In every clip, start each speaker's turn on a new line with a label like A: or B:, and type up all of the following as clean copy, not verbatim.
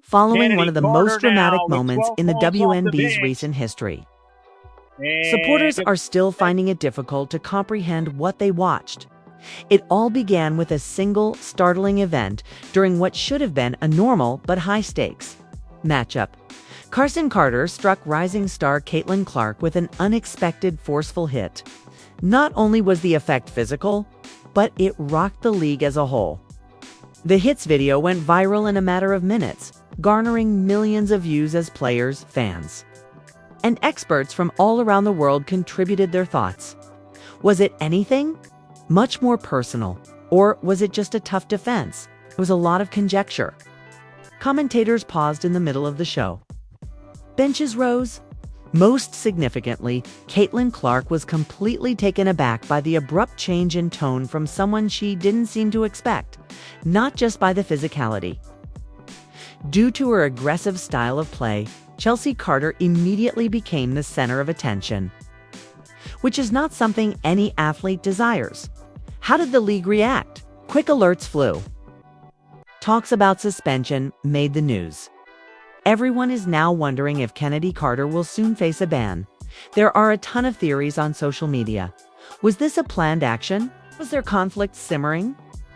A: following one
B: Chennedy
A: of the
B: Carter
A: most dramatic
B: now with
A: moments
B: 12
A: in the
B: points off the
A: WNBA's
B: bench.
A: recent history.
B: And
A: Supporters are still finding it difficult to comprehend what they watched. It all began with a single, startling event during what should have been a normal but high-stakes matchup. Chennedy Carter struck rising star Caitlin Clark with an unexpected, forceful hit. Not only was the effect physical, but it rocked the league as a whole. The hits video went viral in a matter of minutes, garnering millions of views as players, fans, and experts from all around the world contributed their thoughts. Was it anything much more personal, or was it just a tough defense? It was a lot of conjecture. Commentators paused in the middle of the show. Benches rose. Most significantly, Caitlin Clark was completely taken aback by the abrupt change in tone from someone she didn't seem to expect, not just by the physicality. Due to her aggressive style of play, Chennedy Carter immediately became the center of attention, which is not something any athlete desires. How did the league react? Quick alerts flew. Talks about suspension made the news. Everyone is now wondering if Chennedy Carter will soon face a ban. There are a ton of theories on social media. Was this a planned action? Was there conflict simmering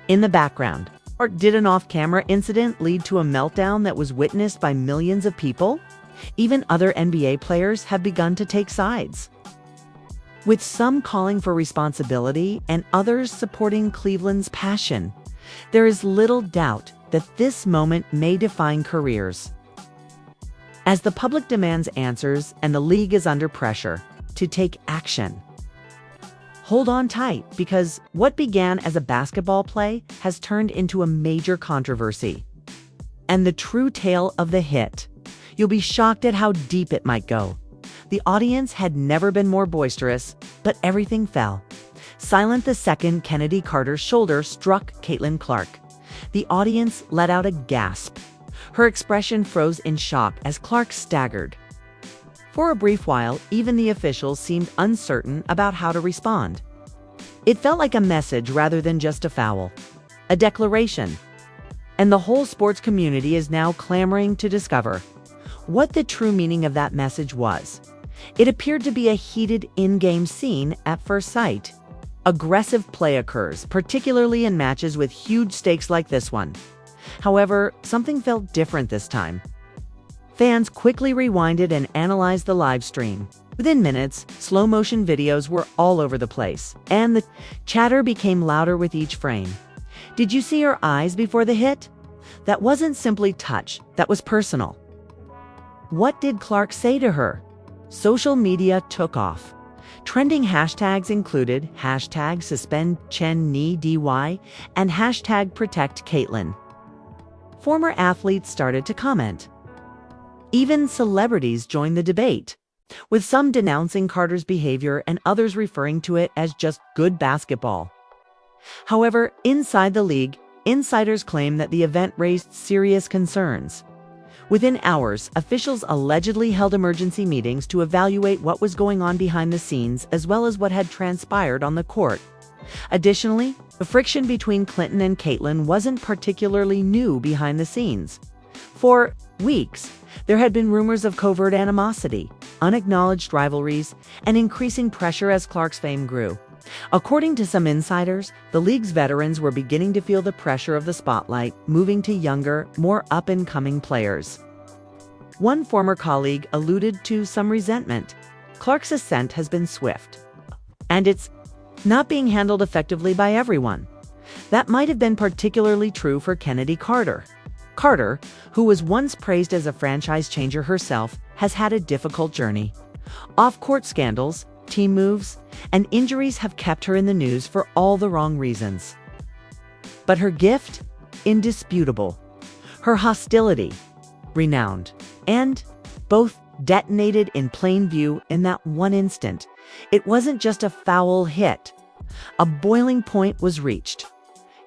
A: in the background? Or did an off-camera incident lead to a meltdown that was witnessed by millions of people? Even other NBA players have begun to take sides, with some calling for responsibility and others supporting Cleveland's passion. There is little doubt that this moment may define careers, as the public demands answers and the league is under pressure to take action. Hold on tight, because what began as a basketball play has turned into a major controversy. And the true tale of the hit. You'll be shocked at how deep it might go. The audience had never been more boisterous, but everything fell silent the second Chennedy Carter's shoulder struck Caitlin Clark. The audience let out a gasp. Her expression froze in shock as Clark staggered. For a brief while, even the officials seemed uncertain about how to respond. It felt like a message rather than just a foul, a declaration. And the whole sports community is now clamoring to discover what the true meaning of that message was. It appeared to be a heated in-game scene at first sight. Aggressive play occurs, particularly in matches with huge stakes like this one. However, something felt different this time. Fans quickly rewinded and analyzed the live stream. Within minutes, slow-motion videos were all over the place, and the chatter became louder with each frame. Did you see her eyes before the hit? That wasn't simply touch, that was personal. What did Clark say to her? Social media took off. Trending hashtags included #SuspendChennedy and #ProtectCaitlin. Former athletes started to comment. Even celebrities joined the debate, with some denouncing Carter's behavior and others referring to it as just good basketball. However, inside the league, insiders claim that the event raised serious concerns. Within hours, officials allegedly held emergency meetings to evaluate what was going on behind the scenes as well as what had transpired on the court. Additionally, the friction between Clinton and Caitlin wasn't particularly new behind the scenes. For weeks, there had been rumors of covert animosity, unacknowledged rivalries, and increasing pressure as Clark's fame grew. According to some insiders, the league's veterans were beginning to feel the pressure of the spotlight, moving to younger, more up-and-coming players. One former colleague alluded to some resentment. Clark's ascent has been swift, and it's not being handled effectively by everyone. That might have been particularly true for Chennedy Carter. Carter, who was once praised as a franchise changer herself, has had a difficult journey. Off-court scandals, team moves, and injuries have kept her in the news for all the wrong reasons. But her gift? Indisputable. Her hostility? Renowned. And both detonated in plain view in that one instant. It wasn't just a foul hit. A boiling point was reached.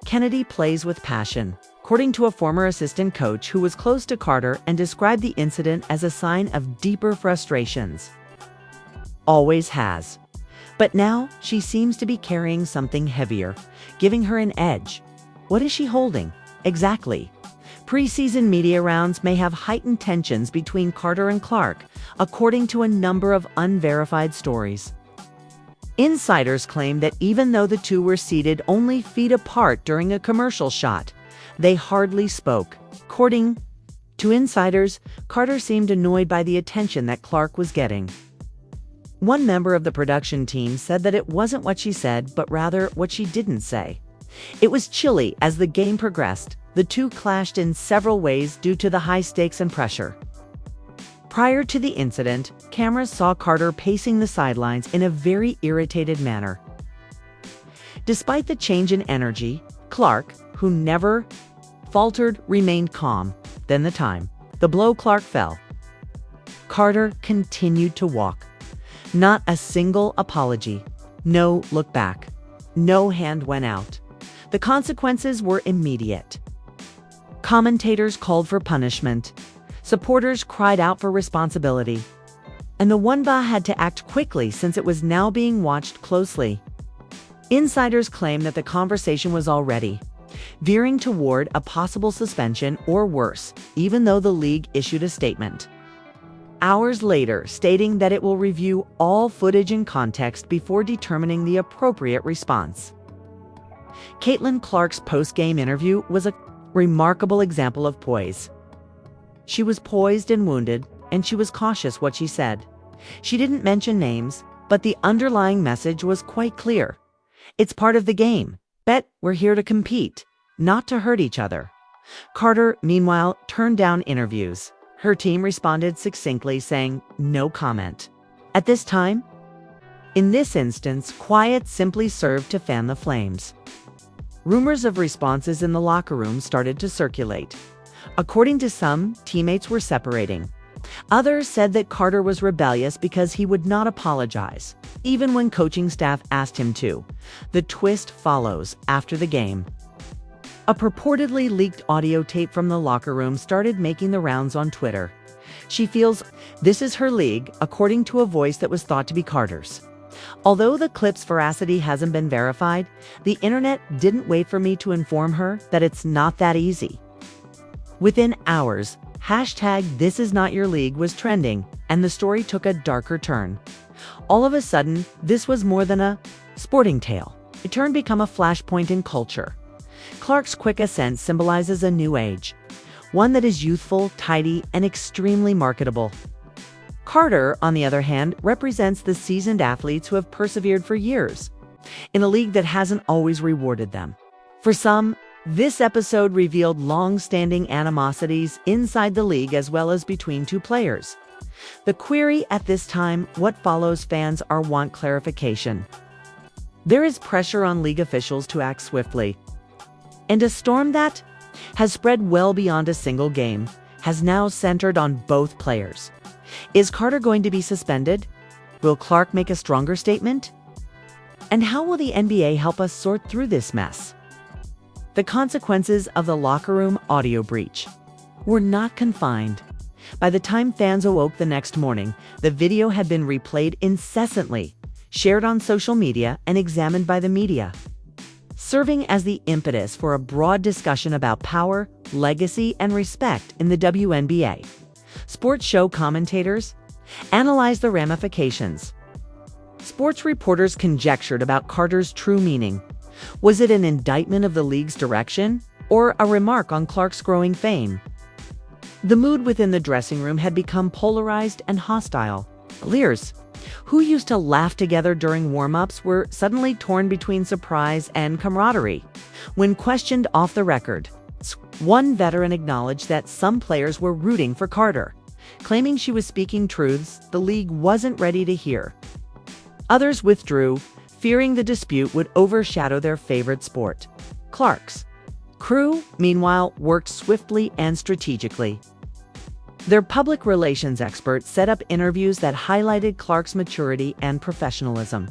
A: Chennedy plays with passion, according to a former assistant coach who was close to Carter and described the incident as a sign of deeper frustrations. Always has. But now she seems to be carrying something heavier, giving her an edge. What is she holding? Exactly. Preseason media rounds may have heightened tensions between Carter and Clark, according to a number of unverified stories. Insiders claim that even though the two were seated only feet apart during a commercial shot, they hardly spoke. According to insiders, Carter seemed annoyed by the attention that Clark was getting. One member of the production team said that it wasn't what she said, but rather what she didn't say. It was chilly as the game progressed. The two clashed in several ways due to the high stakes and pressure. Prior to the incident, cameras saw Carter pacing the sidelines in a very irritated manner. Despite the change in energy, Clark, who never faltered, remained calm. Then the blow Clark fell. Carter continued to walk. Not a single apology. No look back. No hand went out. The consequences were immediate. Commentators called for punishment. Supporters cried out for responsibility. And the WNBA had to act quickly since it was now being watched closely. Insiders claim that the conversation was already veering toward a possible suspension or worse, even though the league issued a statement hours later stating that it will review all footage in context before determining the appropriate response. Caitlin Clark's post-game interview was a remarkable example of poise. She was poised and wounded, and she was cautious what she said. She didn't mention names, but the underlying message was quite clear. It's part of the game. We're here to compete, not to hurt each other. Carter, meanwhile, turned down interviews. Her team responded succinctly, saying, "No comment." At this time, in this instance, quiet simply served to fan the flames. Rumors of responses in the locker room started to circulate. According to some, teammates were separating. Others said that Carter was rebellious because he would not apologize, even when coaching staff asked him to. The twist follows after the game. A purportedly leaked audio tape from the locker room started making the rounds on Twitter. She feels this is her league, according to a voice that was thought to be Carter's. Although the clip's veracity hasn't been verified, the internet didn't wait for me to inform her that it's not that easy. Within hours, #ThisIsNotYourLeague was trending, and the story took a darker turn. All of a sudden, this was more than a sporting tale. It turned to become a flashpoint in culture. Clark's quick ascent symbolizes a new age, one that is youthful, tidy, and extremely marketable. Carter, on the other hand, represents the seasoned athletes who have persevered for years, in a league that hasn't always rewarded them. For some, this episode revealed long-standing animosities inside the league as well as between two players. The query at this time, what follows? Fans want clarification. There is pressure on league officials to act swiftly. And a storm that has spread well beyond a single game has now centered on both players. Is Carter going to be suspended? Will Clark make a stronger statement? And how will the NBA help us sort through this mess? The consequences of the locker room audio breach were not confined. By the time fans awoke the next morning, the video had been replayed incessantly, shared on social media, and examined by the media, serving as the impetus for a broad discussion about power, legacy, and respect in the WNBA. Sports show commentators analyzed the ramifications. Sports reporters conjectured about Carter's true meaning. Was it an indictment of the league's direction, or a remark on Clark's growing fame? The mood within the dressing room had become polarized and hostile. Players, who used to laugh together during warm-ups, were suddenly torn between surprise and camaraderie. When questioned off the record, one veteran acknowledged that some players were rooting for Carter, claiming she was speaking truths the league wasn't ready to hear. Others withdrew, fearing the dispute would overshadow their favorite sport. Clark's crew, meanwhile, worked swiftly and strategically. Their public relations experts set up interviews that highlighted Clark's maturity and professionalism.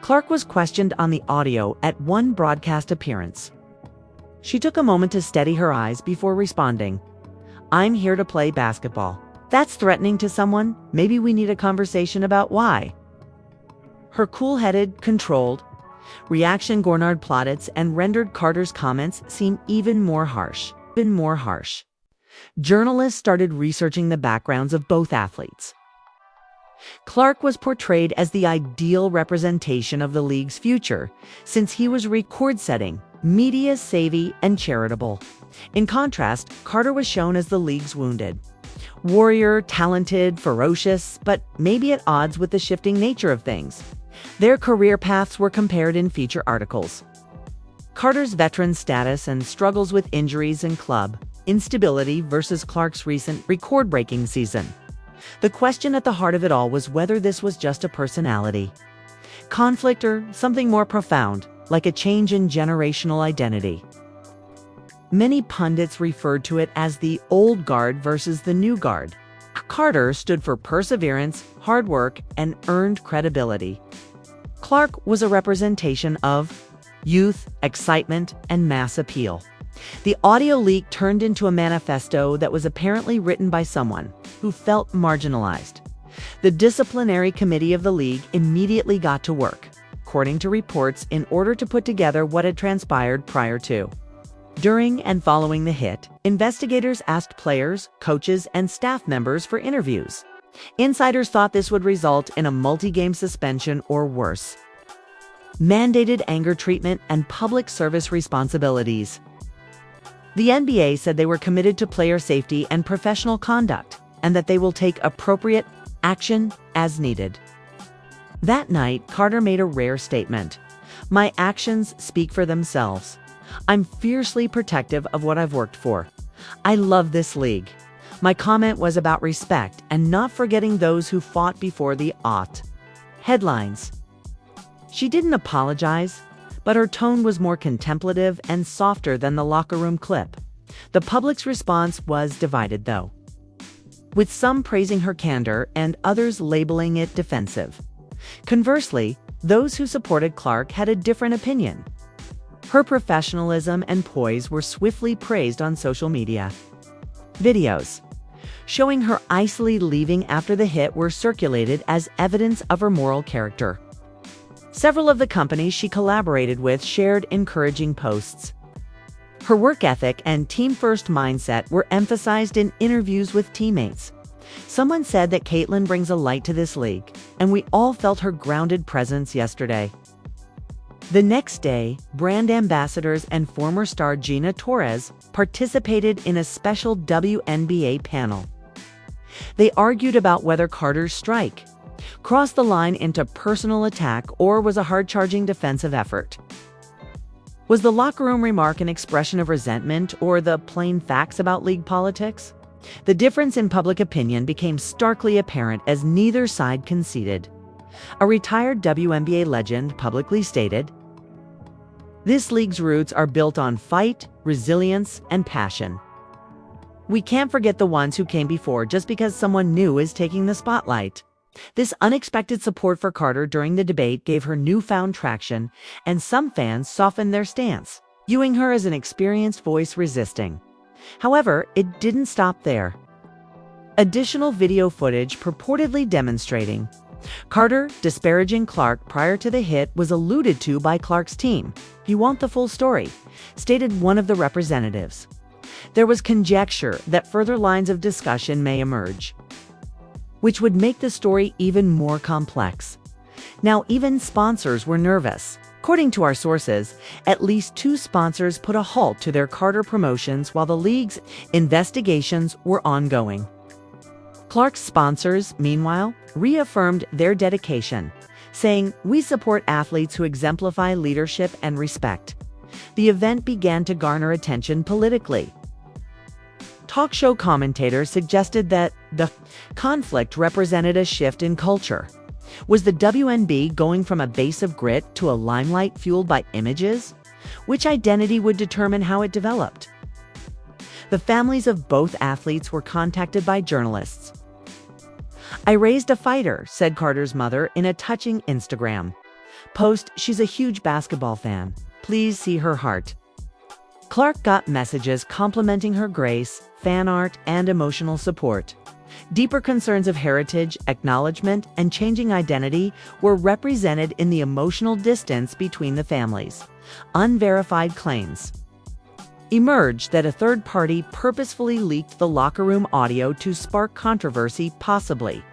A: Clark was questioned on the audio at one broadcast appearance. She took a moment to steady her eyes before responding, "I'm here to play basketball." That's threatening to someone. Maybe we need a conversation about why. Her cool-headed, controlled reaction garnered plaudits and rendered Carter's comments seem even more harsh. Even more harsh. Journalists started researching the backgrounds of both athletes. Clark was portrayed as the ideal representation of the league's future, since he was record-setting, media-savvy, and charitable. In contrast, Carter was shown as the league's wounded. Warrior, talented, ferocious, but maybe at odds with the shifting nature of things. Their career paths were compared in feature articles. Carter's veteran status and struggles with injuries and club instability versus Clark's recent record-breaking season. The question at the heart of it all was whether this was just a personality conflict or something more profound, like a change in generational identity. Many pundits referred to it as the old guard versus the new guard. Carter stood for perseverance, hard work, and earned credibility. Clark was a representation of youth, excitement, and mass appeal. The audio leak turned into a manifesto that was apparently written by someone who felt marginalized. The disciplinary committee of the league immediately got to work, according to reports, in order to put together what had transpired prior to. During and following the hit, investigators asked players, coaches, and staff members for interviews. Insiders thought this would result in a multi-game suspension or worse. Mandated anger treatment and public service responsibilities. The NBA said they were committed to player safety and professional conduct, and that they will take appropriate action as needed. That night, Carter made a rare statement. "My actions speak for themselves. I'm fiercely protective of what I've worked for. I love this league." My comment was about respect and not forgetting those who fought before the ought. Headlines. She didn't apologize, but her tone was more contemplative and softer than the locker room clip. The public's response was divided, though, with some praising her candor and others labeling it defensive. Conversely, those who supported Clark had a different opinion. Her professionalism and poise were swiftly praised on social media. Videos showing her icily leaving after the hit were circulated as evidence of her moral character. Several of the companies she collaborated with shared encouraging posts. Her work ethic and team-first mindset were emphasized in interviews with teammates. Someone said that Caitlin brings a light to this league, and we all felt her grounded presence yesterday. The next day, brand ambassadors and former star Gina Torres participated in a special WNBA panel. They argued about whether Carter's strike crossed the line into personal attack or was a hard-charging defensive effort. Was the locker room remark an expression of resentment or the plain facts about league politics? The difference in public opinion became starkly apparent as neither side conceded. A retired WNBA legend publicly stated, "This league's roots are built on fight, resilience, and passion. We can't forget the ones who came before just because someone new is taking the spotlight." This unexpected support for Carter during the debate gave her newfound traction, and some fans softened their stance, viewing her as an experienced voice resisting. However, it didn't stop there. Additional video footage purportedly demonstrating Carter disparaging Clark prior to the hit was alluded to by Clark's team. "You want the full story," stated one of the representatives. There was conjecture that further lines of discussion may emerge, which would make the story even more complex. Now, even sponsors were nervous. According to our sources, at least 2 sponsors put a halt to their Carter promotions while the league's investigations were ongoing. Clark's sponsors, meanwhile, reaffirmed their dedication, saying, "We support athletes who exemplify leadership and respect." The event began to garner attention politically. Talk show commentators suggested that the conflict represented a shift in culture. Was the WNBA going from a base of grit to a limelight fueled by images? Which identity would determine how it developed? The families of both athletes were contacted by journalists. "I raised a fighter," said Carter's mother in a touching Instagram post. "She's a huge basketball fan. Please see her heart." Clark got messages complimenting her grace, fan art, and emotional support. Deeper concerns of heritage, acknowledgement, and changing identity were represented in the emotional distance between the families. Unverified claims. emerged that a third party purposefully leaked the locker room audio to spark controversy, possibly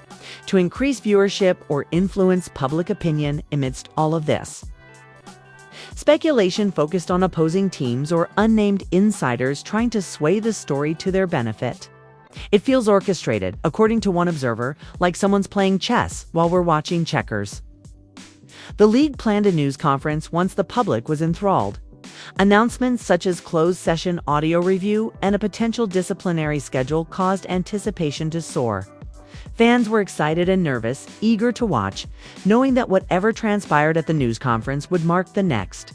A: to increase viewership or influence public opinion. Amidst all of this, speculation focused on opposing teams or unnamed insiders trying to sway the story to their benefit. It feels orchestrated, according to one observer, like someone's playing chess while we're watching checkers. The league planned a news conference once the public was enthralled. Announcements such as closed session audio review and a potential disciplinary schedule caused anticipation to soar. Fans were excited and nervous, eager to watch, knowing that whatever transpired at the news conference would mark the next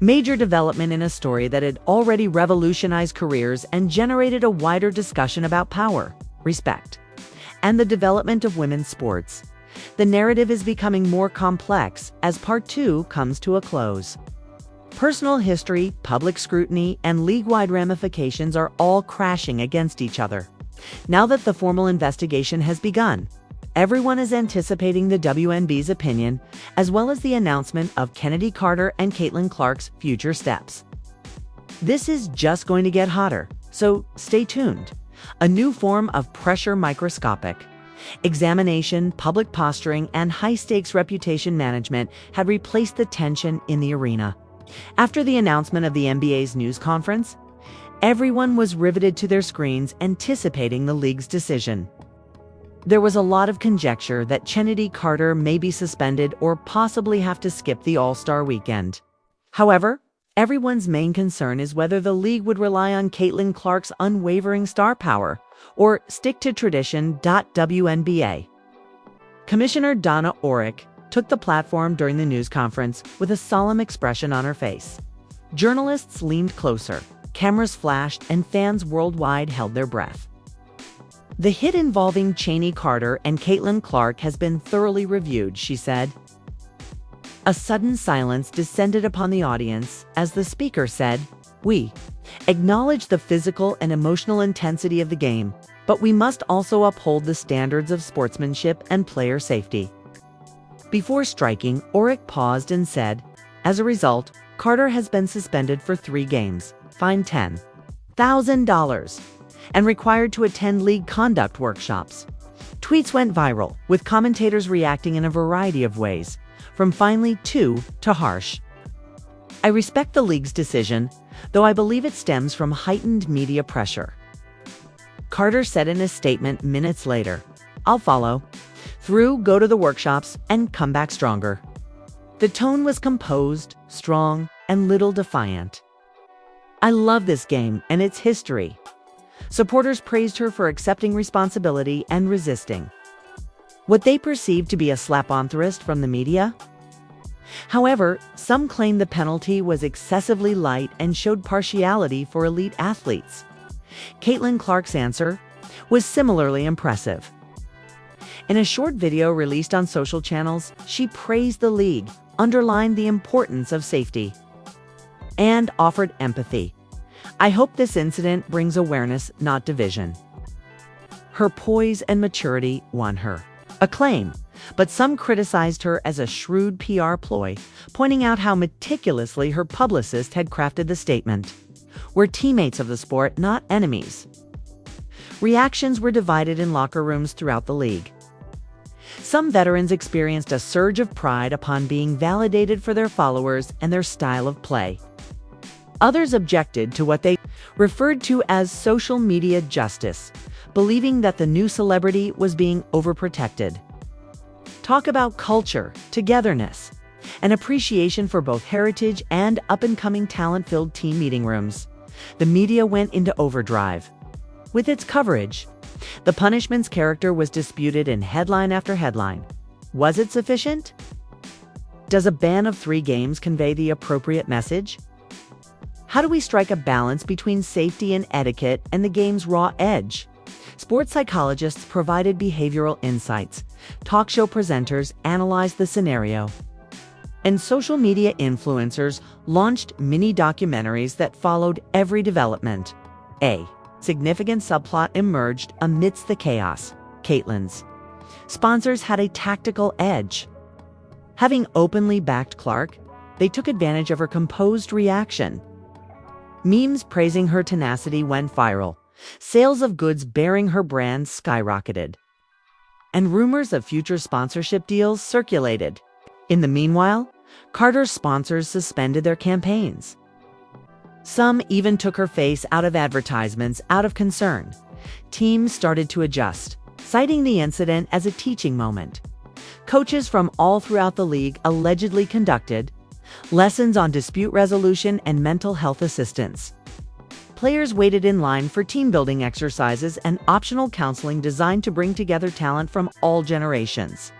A: major development in a story that had already revolutionized careers and generated a wider discussion about power, respect, and the development of women's sports. The narrative is becoming more complex as Part 2 comes to a close. Personal history, public scrutiny, and league-wide ramifications are all crashing against each other. Now that the formal investigation has begun, everyone is anticipating the WNBA's opinion, as well as the announcement of Chennedy Carter and Caitlin Clark's future steps. This is just going to get hotter, so stay tuned. A new form of pressure microscopic examination, public posturing, and high-stakes reputation management had replaced the tension in the arena. After the announcement of the NBA's news conference, everyone was riveted to their screens, anticipating the league's decision. There was a lot of conjecture that Chennedy Carter may be suspended or possibly have to skip the All-Star weekend. However, everyone's main concern is whether the league would rely on Caitlin Clark's unwavering star power or stick to tradition. WNBA Commissioner Donna Orrick took the platform during the news conference with a solemn expression on her face. Journalists leaned closer, cameras flashed, and fans worldwide held their breath. The hit involving Chennedy Carter and Caitlin Clark has been thoroughly reviewed, she said. A sudden silence descended upon the audience as the speaker said, "We acknowledge the physical and emotional intensity of the game, but we must also uphold the standards of sportsmanship and player safety." Before striking, Orrick paused and said, "As a result, Carter has been suspended for 3 games, fined $10,000, and required to attend league conduct workshops." Tweets went viral, with commentators reacting in a variety of ways, from finely to harsh. "I respect the league's decision, though I believe it stems from heightened media pressure," Carter said in a statement minutes later. "I'll follow through, go to the workshops, and come back stronger." The tone was composed, strong, and little defiant. "I love this game and its history." Supporters praised her for accepting responsibility and resisting what they perceived to be a slap-on thrust from the media. However, some claimed the penalty was excessively light and showed partiality for elite athletes. Caitlin Clark's answer was similarly impressive. In a short video released on social channels, she praised the league, underlined the importance of safety, and offered empathy. "I hope this incident brings awareness, not division." Her poise and maturity won her acclaim, but some criticized her as a shrewd PR ploy, pointing out how meticulously her publicist had crafted the statement. "We're teammates of the sport, not enemies." Reactions were divided in locker rooms throughout the league. Some veterans experienced a surge of pride upon being validated for their followers and their style of play. Others objected to what they referred to as social media justice, believing that the new celebrity was being overprotected. Talk about culture, togetherness, and appreciation for both heritage and up-and-coming talent-filled team meeting rooms. The media went into overdrive with its coverage. The punishment's character was disputed in headline after headline. Was it sufficient? Does a ban of 3 games convey the appropriate message? How do we strike a balance between safety and etiquette and the game's raw edge? Sports psychologists provided behavioral insights. Talk show presenters analyzed the scenario. And social media influencers launched mini-documentaries that followed every development. A significant subplot emerged amidst the chaos. Caitlin's sponsors had a tactical edge. Having openly backed Clark, they took advantage of her composed reaction. Memes praising her tenacity went viral. Sales of goods bearing her brand skyrocketed. And rumors of future sponsorship deals circulated. In the meanwhile, Carter's sponsors suspended their campaigns. Some even took her face out of advertisements out of concern. Teams started to adjust, citing the incident as a teaching moment. Coaches from all throughout the league allegedly conducted lessons on dispute resolution and mental health assistance. Players waited in line for team-building exercises and optional counseling designed to bring together talent from all generations.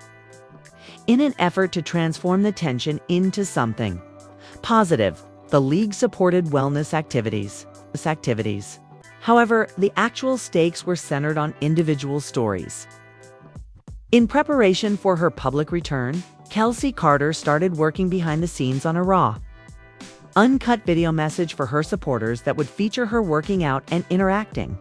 A: In an effort to transform the tension into something positive, the league supported wellness activities. However, the actual stakes were centered on individual stories. In preparation for her public return, Chennedy Carter started working behind the scenes on a raw, uncut video message for her supporters that would feature her working out and interacting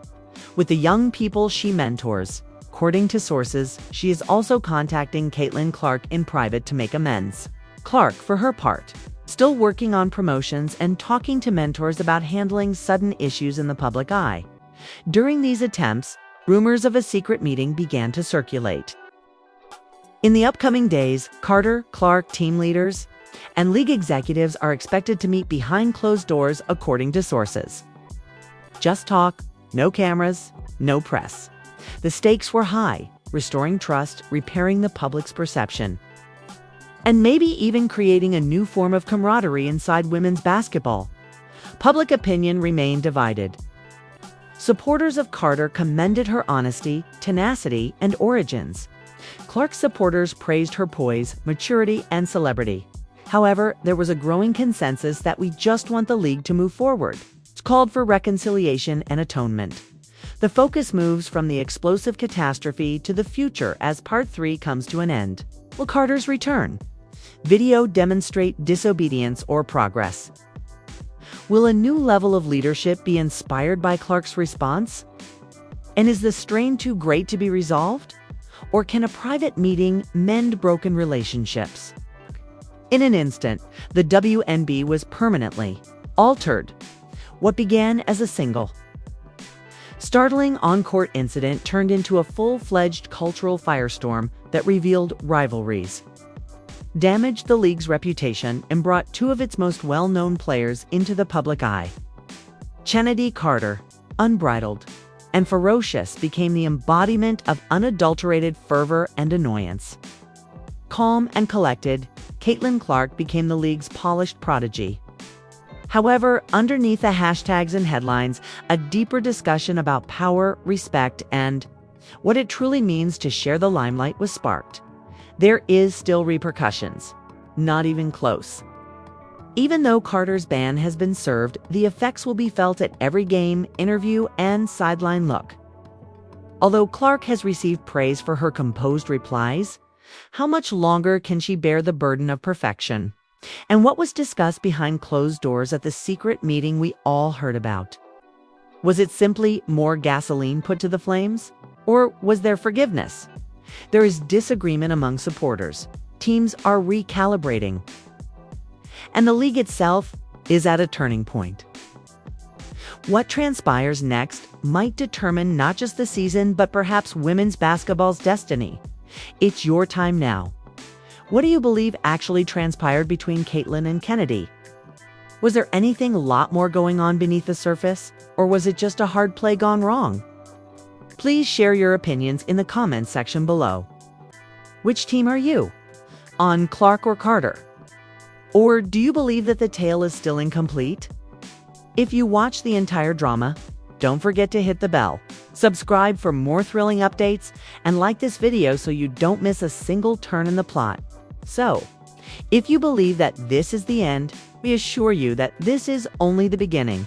A: with the young people she mentors. According to sources, she is also contacting Caitlin Clark in private to make amends. Clark, for her part, still working on promotions and talking to mentors about handling sudden issues in the public eye. During these attempts, rumors of a secret meeting began to circulate. In the upcoming days, Carter, Clark, team leaders, and league executives are expected to meet behind closed doors, according to sources. Just talk, no cameras, no press. The stakes were high, restoring trust, repairing the public's perception, and maybe even creating a new form of camaraderie inside women's basketball. Public opinion remained divided. Supporters of Carter commended her honesty, tenacity, and origins. Clark's supporters praised her poise, maturity, and celebrity. However, there was a growing consensus that we just want the league to move forward. It's called for reconciliation and atonement. The focus moves from the explosive catastrophe to the future as Part 3 comes to an end. Will Carter's return video demonstrate disobedience or progress? Will a new level of leadership be inspired by Clark's response? And is the strain too great to be resolved? Or can a private meeting mend broken relationships? In an instant, the WNBA was permanently altered. What began as a single, startling on-court incident turned into a full-fledged cultural firestorm that revealed rivalries, damaged the league's reputation, and brought two of its most well-known players into the public eye. Chennedy Carter, unbridled and ferocious, became the embodiment of unadulterated fervor and annoyance. Calm and collected, Caitlin Clark became the league's polished prodigy. However, underneath the hashtags and headlines, a deeper discussion about power, respect, and what it truly means to share the limelight was sparked. There is still repercussions. Not even close. Even though Carter's ban has been served, the effects will be felt at every game, interview, and sideline look. Although Clark has received praise for her composed replies, how much longer can she bear the burden of perfection? And what was discussed behind closed doors at the secret meeting we all heard about? Was it simply more gasoline put to the flames? Or was there forgiveness? There is disagreement among supporters. Teams are recalibrating. And the league itself is at a turning point. What transpires next might determine not just the season, but perhaps women's basketball's destiny. It's your time now. What do you believe actually transpired between Caitlin and Chennedy? Was there anything a lot more going on beneath the surface, or was it just a hard play gone wrong? Please share your opinions in the comments section below. Which team are you? On Clark or Carter? Or do you believe that the tale is still incomplete? If you watch the entire drama, don't forget to hit the bell, subscribe for more thrilling updates, and like this video so you don't miss a single turn in the plot. So, if you believe that this is the end, we assure you that this is only the beginning.